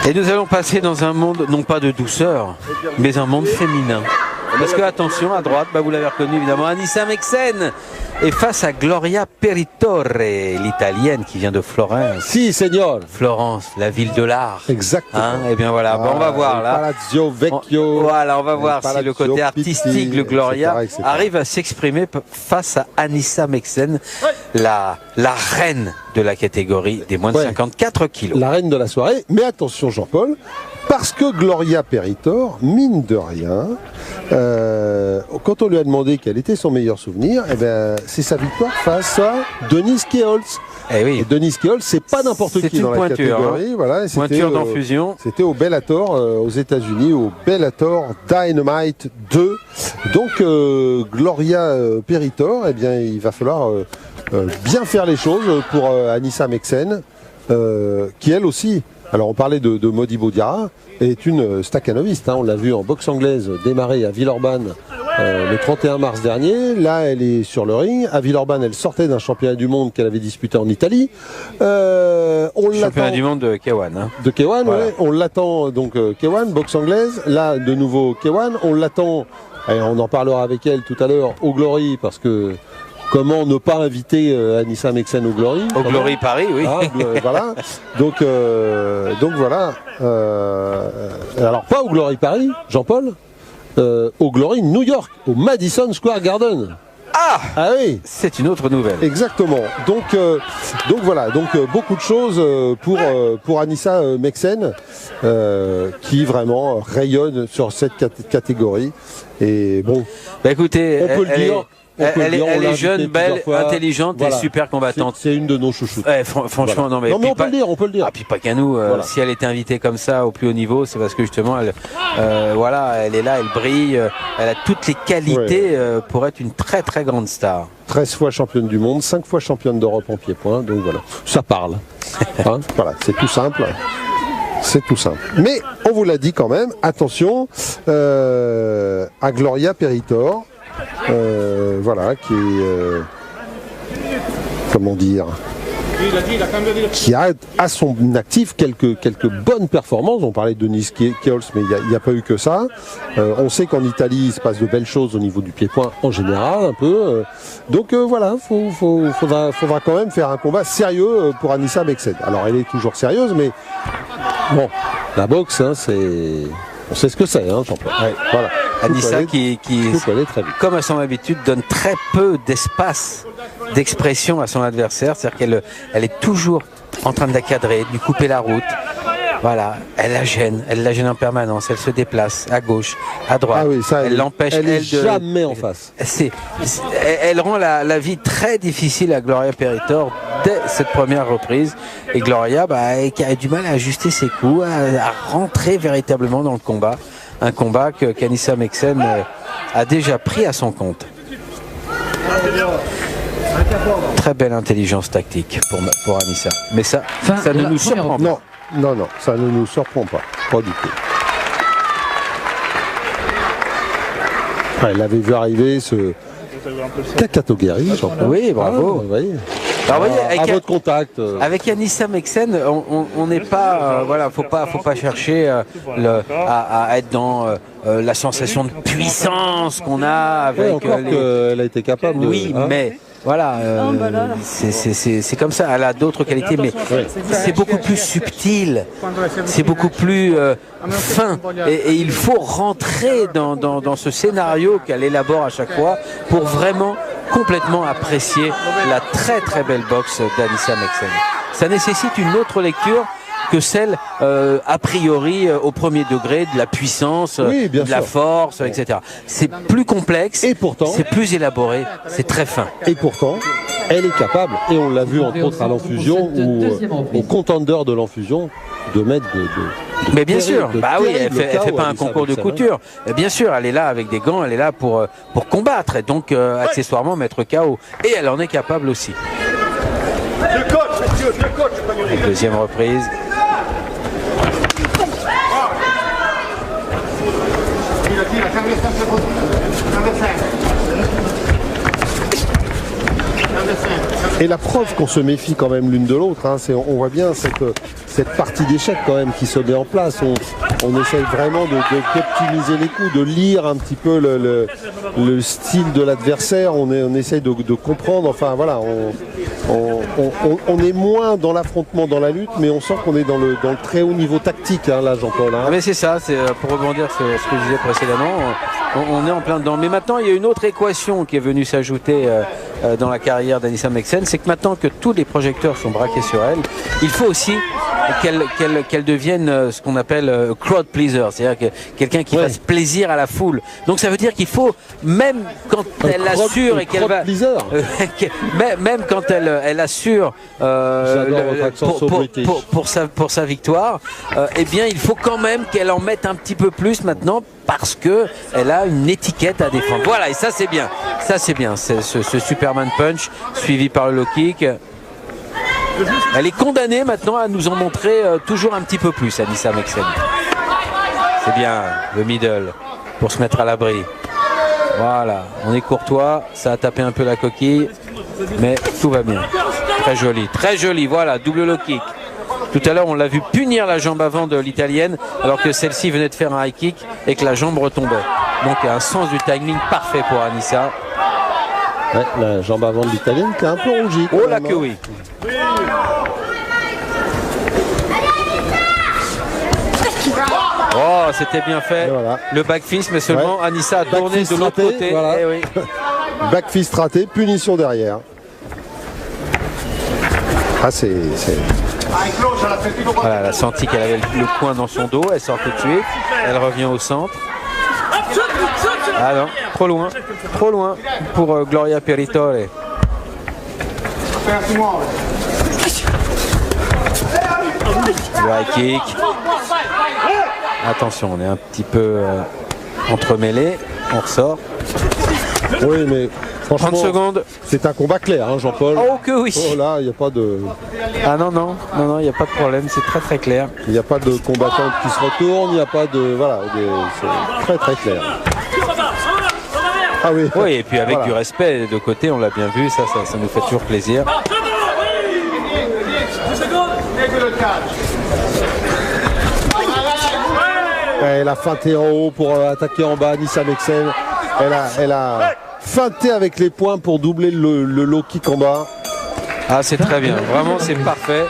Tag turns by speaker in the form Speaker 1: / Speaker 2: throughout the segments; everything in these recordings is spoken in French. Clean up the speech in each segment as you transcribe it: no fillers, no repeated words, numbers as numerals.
Speaker 1: Et nous allons passer dans un monde, non pas de douceur, mais un monde féminin. Parce que, attention, à droite, vous l'avez reconnu évidemment, Anissa Meksen est face à Gloria Peritore, l'italienne qui vient de Florence.
Speaker 2: Si, signor.
Speaker 1: Florence, la ville de l'art.
Speaker 2: Exactement.
Speaker 1: Et bien voilà, on va voir là.
Speaker 2: Palazzo Vecchio.
Speaker 1: Voilà, on va voir si le côté artistique de Gloria
Speaker 2: etc.
Speaker 1: arrive à s'exprimer face à Anissa Meksen, la reine de la catégorie des moins de 54 kilos.
Speaker 2: La reine de la soirée. Mais attention, Jean-Paul, parce que Gloria Peritore, mine de rien, quand on lui a demandé quel était son meilleur souvenir, c'est sa victoire face à Denise Keholz.
Speaker 1: Oui.
Speaker 2: Et Denise Keholz, c'est pas n'importe qui dans la catégorie. Voilà,
Speaker 1: pointure d'enfusion.
Speaker 2: C'était au Bellator aux États-Unis, au Bellator Dynamite 2. Donc Gloria Peritore, il va falloir bien faire les choses pour Anissa Meksen, qui elle aussi. Alors on parlait de Modibo Diarra, est une stakhanoviste, on l'a vu en boxe anglaise démarrer à Villeurbanne le 31 mars dernier. Là elle est sur le ring. À Villeurbanne elle sortait d'un championnat du monde qu'elle avait disputé en Italie.
Speaker 1: Championnat du monde de K1.
Speaker 2: De K1,
Speaker 1: voilà.
Speaker 2: Ouais. On l'attend donc K1, boxe anglaise. Là de nouveau K1, on l'attend, et on en parlera avec elle tout à l'heure, au Glory, parce que comment ne pas inviter Anissa Meksen au Glory?
Speaker 1: Au Glory Paris, oui.
Speaker 2: Voilà. Donc voilà. Alors pas au Glory Paris, Jean-Paul, au Glory New York, au Madison Square Garden. Ah oui.
Speaker 1: C'est une autre nouvelle.
Speaker 2: Exactement. Donc voilà. Donc beaucoup de choses pour Anissa Meksen, qui vraiment rayonne sur cette catégorie. Et bon.
Speaker 1: Écoutez,
Speaker 2: on peut le dire.
Speaker 1: Elle est jeune, belle, intelligente et super combattante.
Speaker 2: C'est une de nos chouchoutes.
Speaker 1: Franchement,
Speaker 2: non mais on peut le dire.
Speaker 1: Ah, puis pas qu'à nous. Si elle était invitée comme ça au plus haut niveau, c'est parce que justement, elle est là, elle brille, elle a toutes les qualités pour être une très très grande star.
Speaker 2: 13 fois championne du monde, 5 fois championne d'Europe en pied-point, donc voilà, ça parle. Voilà, c'est tout simple. C'est tout simple. Mais on vous l'a dit quand même, attention à Gloria Peritore. Voilà, qui est comment dire, qui a à son actif quelques bonnes performances. On parlait de Denise Keholz, mais il n'y a pas eu que ça. On sait qu'en Italie il se passe de belles choses au niveau du pied-point en général, un peu. Donc voilà, faudra quand même faire un combat sérieux pour Anissa Meksen. Alors elle est toujours sérieuse, mais bon, la boxe, on sait ce que c'est, Jean-Paul. Voilà.
Speaker 1: Anissa qui comme à son habitude, donne très peu d'espace d'expression à son adversaire. C'est-à-dire qu'elle est toujours en train de la cadrer, de lui couper la route. Voilà, elle la gêne en permanence. Elle se déplace à gauche, à droite.
Speaker 2: Ah oui, ça,
Speaker 1: elle l'empêche.
Speaker 2: Elle est jamais en face.
Speaker 1: Elle rend la vie très difficile à Gloria Peritore dès cette première reprise. Et Gloria, qui a du mal à ajuster ses coups, à rentrer véritablement dans le combat. Un combat qu'Anissa Meksen a déjà pris à son compte. Très belle intelligence tactique pour Anissa. Mais ça ne nous surprend pas.
Speaker 2: Non, ça ne nous surprend pas. Pas du tout. Elle avait vu arriver ce Kakatogueri.
Speaker 1: Oui, bravo.
Speaker 2: Alors, à votre contact.
Speaker 1: Avec Anissa Meksen, on n'est pas, faut pas chercher à être dans la sensation de puissance qu'on a avec.
Speaker 2: Encore qu'elle a été capable.
Speaker 1: Oui, mais voilà, c'est comme ça. Elle a d'autres qualités, mais c'est beaucoup plus subtil, c'est beaucoup plus fin. Et il faut rentrer dans ce scénario qu'elle élabore à chaque fois pour vraiment complètement apprécier la très très belle boxe d'Anissa Meksen. Ça nécessite une autre lecture que celle a priori au premier degré de la puissance, de la force, etc. C'est plus complexe, et pourtant, c'est plus élaboré, c'est très fin.
Speaker 2: Et pourtant, elle est capable, et on l'a vu entre autres à l'enfusion ou au contender de l'enfusion, de mettre
Speaker 1: mais bien sûr, elle fait pas un concours de couture. Bien sûr, elle est là avec des gants, elle est là pour combattre et donc accessoirement mettre KO. Et elle en est capable aussi. Deuxième reprise.
Speaker 2: Et la preuve qu'on se méfie quand même l'une de l'autre, hein, on voit bien cette partie d'échecs quand même qui se met en place. On essaye vraiment d'optimiser les coups, de lire un petit peu le style de l'adversaire. On essaye de comprendre. Enfin voilà, on est moins dans l'affrontement, dans la lutte, mais on sent qu'on est dans le très haut niveau tactique, hein, là, Jean-Paul. Hein.
Speaker 1: Mais c'est ça, c'est pour rebondir sur ce que je disais précédemment. On est en plein dedans. Mais maintenant, il y a une autre équation qui est venue s'ajouter dans la carrière d'Anissa Meksen, c'est que maintenant que tous les projecteurs sont braqués sur elle, il faut aussi qu'elle devienne ce qu'on appelle crowd pleaser, c'est-à-dire quelqu'un qui fasse plaisir à la foule. Donc ça veut dire qu'il faut, même quand elle assure et qu'elle va, même quand elle assure pour sa victoire, eh bien il faut quand même qu'elle en mette un petit peu plus maintenant, parce que elle a une étiquette à défendre. Voilà, et ça c'est bien. Ça c'est bien, c'est ce Superman Punch suivi par le low kick. Elle est condamnée maintenant à nous en montrer toujours un petit peu plus, Anissa Meksen. C'est bien, le middle, pour se mettre à l'abri. Voilà, on est courtois, ça a tapé un peu la coquille, mais tout va bien. Très joli, voilà, double low kick. Tout à l'heure, on l'a vu punir la jambe avant de l'italienne, alors que celle-ci venait de faire un high kick et que la jambe retombait. Donc un sens du timing parfait pour Anissa.
Speaker 2: Ouais, la jambe avant de l'italienne qui est un peu rougie.
Speaker 1: Oh là que oui. Oh, c'était bien fait. Voilà. Le back fist, mais seulement Anissa a tourné de l'autre côté.
Speaker 2: Voilà.
Speaker 1: Eh oui.
Speaker 2: Back fist raté, punition derrière. Ah, c'est...
Speaker 1: Voilà, elle a senti qu'elle avait le coin dans son dos, elle sort tout de suite, elle revient au centre. Ah non, trop loin pour Gloria Peritore. Le high kick. Attention, on est un petit peu entremêlés, on ressort.
Speaker 2: Oui, mais franchement,
Speaker 1: 30 secondes.
Speaker 2: C'est un combat clair, hein, Jean-Paul.
Speaker 1: Oh que oui.
Speaker 2: Oh là, il n'y a pas de...
Speaker 1: Ah non, il n'y a pas de problème, c'est très clair.
Speaker 2: Il n'y a pas de combattant qui se retourne, il n'y a pas de... Voilà, c'est très clair. Ah oui.
Speaker 1: Oui, et puis avec du respect de côté, on l'a bien vu, ça nous fait toujours plaisir.
Speaker 2: Elle a feinté en haut pour attaquer en bas, Anissa Meksen. Elle a feinté avec les poings pour doubler le low kick en bas.
Speaker 1: Ah, c'est très bien, vraiment c'est parfait.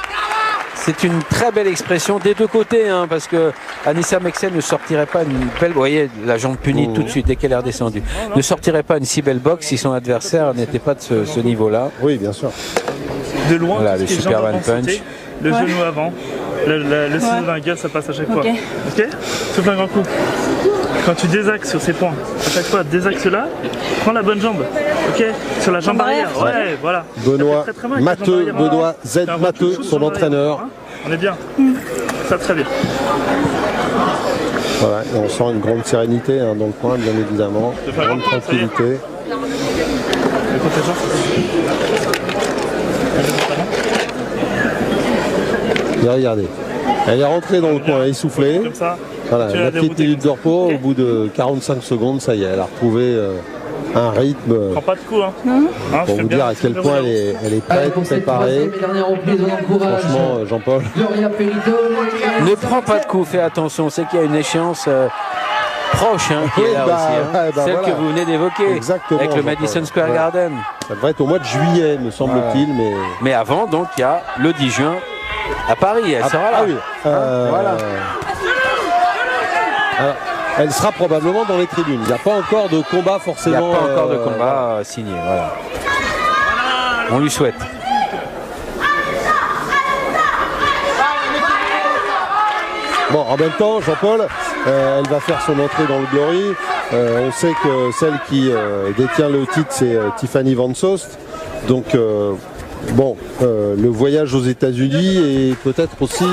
Speaker 1: C'est une très belle expression des deux côtés, hein, parce que Anissa Meksen ne sortirait pas une belle... Vous voyez, la jambe punie tout de suite dès qu'elle est redescendue. Ne sortirait pas une si belle boxe si son adversaire n'était pas de ce niveau-là.
Speaker 2: Oui, bien sûr.
Speaker 3: De loin,
Speaker 1: voilà, le Superman Punch.
Speaker 3: Le genou avant, le ciseau dans la gueule, ça passe à chaque fois. Ok. Souffle un grand coup. Quand tu désaxes sur ces points, à chaque fois, désaxe là, prends la bonne jambe. Ok. Sur la jambe arrière. Ouais, voilà.
Speaker 2: Benoît Matteux, Benoît Z Matteux, son entraîneur.
Speaker 3: On est bien. Ça très bien.
Speaker 2: Voilà, et on sent une grande sérénité dans le coin, bien évidemment. Une grande tranquillité. Et regardez, elle est rentrée dans le coin essoufflée. Voilà, la petite minute de repos, au bout de 45 secondes, ça y est, elle a retrouvé un rythme.
Speaker 3: Prends pas de coup, hein.
Speaker 2: Pour vous dire à quel point elle est prête, préparée. Franchement, Jean-Paul.
Speaker 1: Ne prends pas de coup, fais attention, c'est qu'il y a une échéance proche qui est là aussi. Celle que vous venez d'évoquer avec le Madison Square Garden.
Speaker 2: Ça devrait être au mois de juillet, me semble-t-il.
Speaker 1: Mais avant, donc, il y a le 10 juin à Paris, elle sera là.
Speaker 2: Ah oui. Voilà. Alors, elle sera probablement dans les tribunes. Il n'y a pas encore de combat forcément.
Speaker 1: Il n'y a pas encore de combat signé. Voilà. On lui souhaite.
Speaker 2: Bon, en même temps, Jean-Paul, elle va faire son entrée dans le Glory. On sait que celle qui détient le titre, c'est Tiffany Van Soest. Donc, bon, le voyage aux États-Unis et peut-être aussi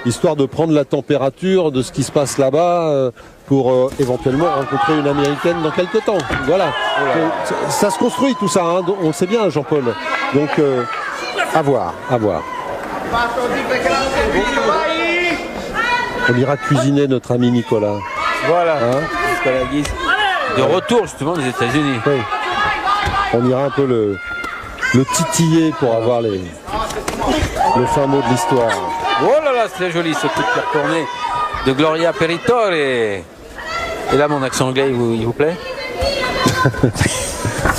Speaker 2: histoire de prendre la température de ce qui se passe là-bas pour éventuellement rencontrer une Américaine dans quelques temps. Voilà. Ça se construit tout ça, hein, on le sait bien, Jean-Paul. Donc, à voir, à voir. On ira cuisiner notre ami Nicolas.
Speaker 1: Voilà, Nicolas Guise. De retour justement des États-Unis.
Speaker 2: Oui. on ira un peu le titiller pour avoir le fin mot de l'histoire.
Speaker 1: Oh là là, c'est joli ce coup de pied retourné de Gloria Peritore. Et là, mon accent anglais, il vous plaît?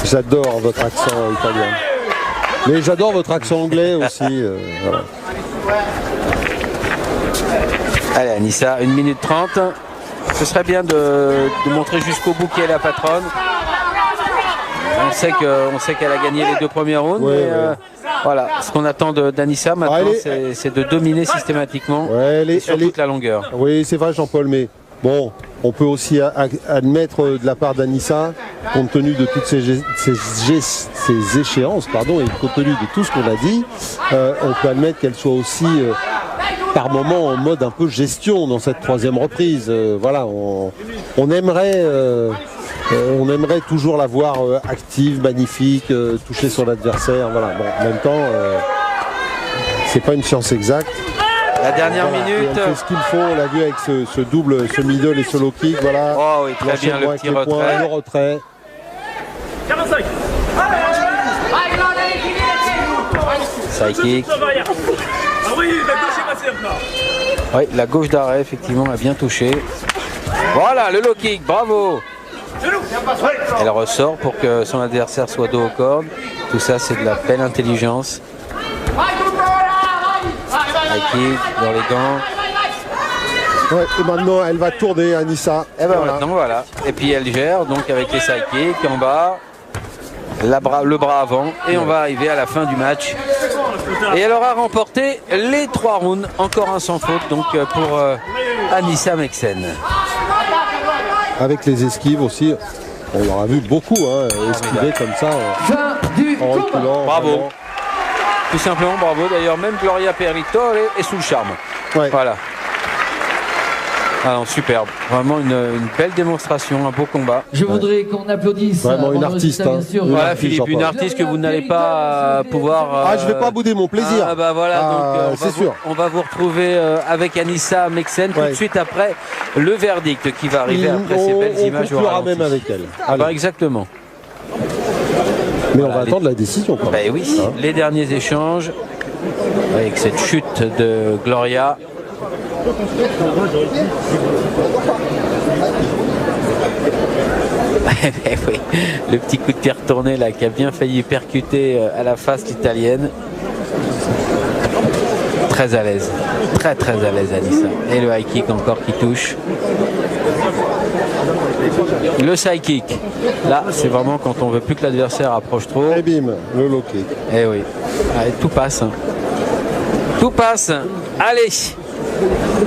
Speaker 2: J'adore votre accent italien. Mais j'adore votre accent anglais aussi. Voilà.
Speaker 1: Allez, Anissa, 1 minute 30. Ce serait bien de montrer jusqu'au bout qui est la patronne. On sait qu'elle a gagné les 2 premiers rounds.
Speaker 2: Ouais,
Speaker 1: mais, voilà, ce qu'on attend d'Anissa maintenant, c'est de dominer systématiquement sur toute la longueur.
Speaker 2: Oui, c'est vrai, Jean-Paul, mais bon, on peut aussi admettre de la part d'Anissa, compte tenu de toutes ces échéances, pardon, et compte tenu de tout ce qu'on a dit, on peut admettre qu'elle soit aussi par moment en mode un peu gestion dans cette 3e reprise. Voilà, on aimerait toujours la voir active, magnifique, toucher son adversaire. Voilà. Bon, en même temps, c'est pas une science exacte.
Speaker 1: La dernière minute.
Speaker 2: Elle fait ce qu'il faut. On l'a vu avec ce double, ce middle et ce low kick. Voilà.
Speaker 1: Oh oui, très bien le petit retrait.
Speaker 2: Le retrait.
Speaker 3: 45.
Speaker 1: Side kick.
Speaker 3: Ah oui, la gauche est passée encore.
Speaker 1: Oui, la gauche d'arrêt, effectivement, a bien touché. Voilà, le low kick, bravo. Elle ressort pour que son adversaire soit dos aux cordes. Tout ça, c'est de la belle intelligence. High kick dans les gants.
Speaker 2: Ouais, et maintenant, elle va tourner, Anissa.
Speaker 1: Et ben maintenant, voilà. Et puis elle gère, donc avec les side kicks en bas, le bras avant. Et on va arriver à la fin du match. Et elle aura remporté les 3 rounds, encore un sans faute, donc pour Anissa Meksen.
Speaker 2: Avec les esquives aussi, on aura vu beaucoup esquiver comme ça en reculant.
Speaker 1: Bravo. Vraiment. Tout simplement bravo. D'ailleurs, même Gloria Peritore est sous le charme.
Speaker 2: Ouais.
Speaker 1: Voilà. Ah non, superbe. Vraiment une belle démonstration, un beau combat.
Speaker 4: Je voudrais qu'on applaudisse.
Speaker 2: Vraiment une artiste.
Speaker 4: Bien sûr.
Speaker 1: Voilà, Philippe, une artiste que vous n'allez pas pouvoir.
Speaker 2: Ah, je vais pas bouder mon plaisir.
Speaker 1: Ah, bah voilà, donc
Speaker 2: c'est sûr.
Speaker 1: on va vous retrouver avec Anissa Meksen tout de suite après le verdict qui va arriver après ces belles images au ralenti.
Speaker 2: Même avec elle.
Speaker 1: Bah, exactement.
Speaker 2: Mais on va attendre la décision quand même.
Speaker 1: Bah oui, les derniers échanges avec cette chute de Gloria. Oui, le petit coup de pied retourné là qui a bien failli percuter à la face l'italienne. Très à l'aise, très à l'aise Anissa. Et le high kick encore qui touche. Le side kick, là c'est vraiment quand on veut plus que l'adversaire approche trop.
Speaker 2: Et bim, le low kick.
Speaker 1: Et oui, allez, tout passe. Tout passe. Allez.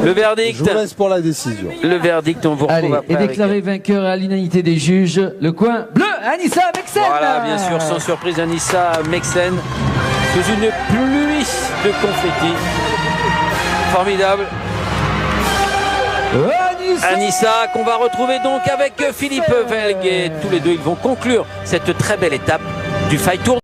Speaker 1: Le verdict.
Speaker 2: Je vous laisse pour la décision.
Speaker 1: Le verdict, on vous retrouve après.
Speaker 4: Et déclaré vainqueur à l'unanimité des juges, le coin bleu, Anissa Meksen.
Speaker 1: Voilà, bien sûr, sans surprise, Anissa Meksen, sous une pluie de confettis. Formidable. Anissa, qu'on va retrouver donc avec Philippe Velg. Et tous les deux, ils vont conclure cette très belle étape du Fight Tour.